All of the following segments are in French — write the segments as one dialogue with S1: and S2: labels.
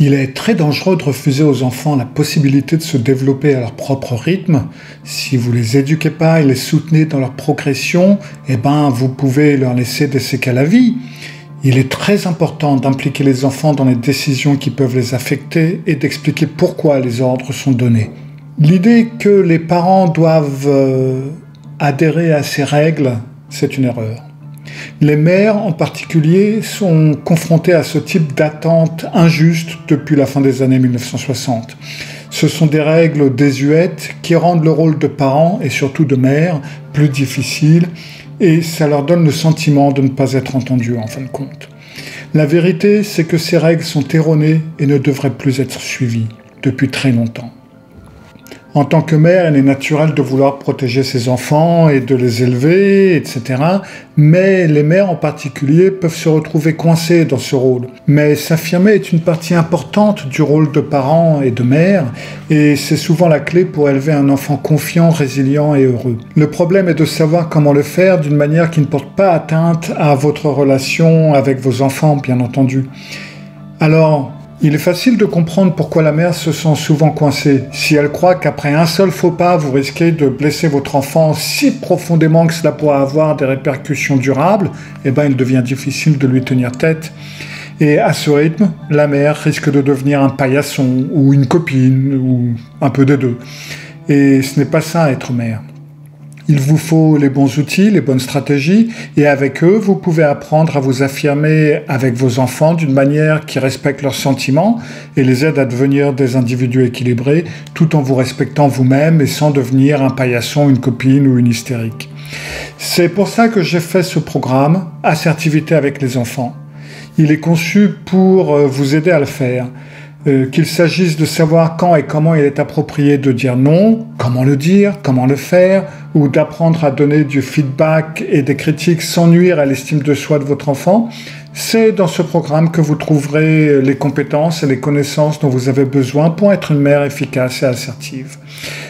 S1: Il est très dangereux de refuser aux enfants la possibilité de se développer à leur propre rythme. Si vous les éduquez pas et les soutenez dans leur progression, vous pouvez leur laisser des séquelles à vie. Il est très important d'impliquer les enfants dans les décisions qui peuvent les affecter et d'expliquer pourquoi les ordres sont donnés. L'idée que les parents doivent adhérer à ces règles, c'est une erreur. Les mères en particulier sont confrontées à ce type d'attente injuste depuis la fin des années 1960. Ce sont des règles désuètes qui rendent le rôle de parent et surtout de mère plus difficile et ça leur donne le sentiment de ne pas être entendu en fin de compte. La vérité, c'est que ces règles sont erronées et ne devraient plus être suivies depuis très longtemps. En tant que mère, il est naturel de vouloir protéger ses enfants et de les élever, etc. Mais les mères en particulier peuvent se retrouver coincées dans ce rôle. Mais s'affirmer est une partie importante du rôle de parent et de mère, et c'est souvent la clé pour élever un enfant confiant, résilient et heureux. Le problème est de savoir comment le faire d'une manière qui ne porte pas atteinte à votre relation avec vos enfants, bien entendu. Alors, il est facile de comprendre pourquoi la mère se sent souvent coincée. Si elle croit qu'après un seul faux pas, vous risquez de blesser votre enfant si profondément que cela pourra avoir des répercussions durables, il devient difficile de lui tenir tête. Et à ce rythme, la mère risque de devenir un paillasson ou une copine ou un peu des deux. Et ce n'est pas ça être mère. Il vous faut les bons outils, les bonnes stratégies, et avec eux, vous pouvez apprendre à vous affirmer avec vos enfants d'une manière qui respecte leurs sentiments et les aide à devenir des individus équilibrés, tout en vous respectant vous-même et sans devenir un paillasson, une copine ou une hystérique. C'est pour ça que j'ai fait ce programme « Assertivité avec les enfants ». Il est conçu pour vous aider à le faire. Qu'il s'agisse de savoir quand et comment il est approprié de dire non, comment le dire, comment le faire, ou d'apprendre à donner du feedback et des critiques sans nuire à l'estime de soi de votre enfant, c'est dans ce programme que vous trouverez les compétences et les connaissances dont vous avez besoin pour être une mère efficace et assertive.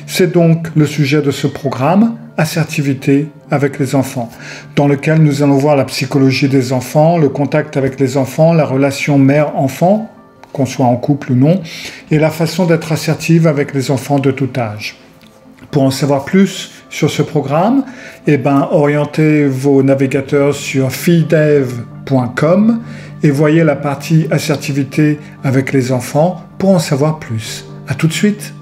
S1: C'est donc le sujet de ce programme, Assertivité avec les enfants, dans lequel nous allons voir la psychologie des enfants, le contact avec les enfants, la relation mère-enfant, qu'on soit en couple ou non, et la façon d'être assertive avec les enfants de tout âge. Pour en savoir plus sur ce programme, orientez vos navigateurs sur fidev.com et voyez la partie assertivité avec les enfants pour en savoir plus. À tout de suite.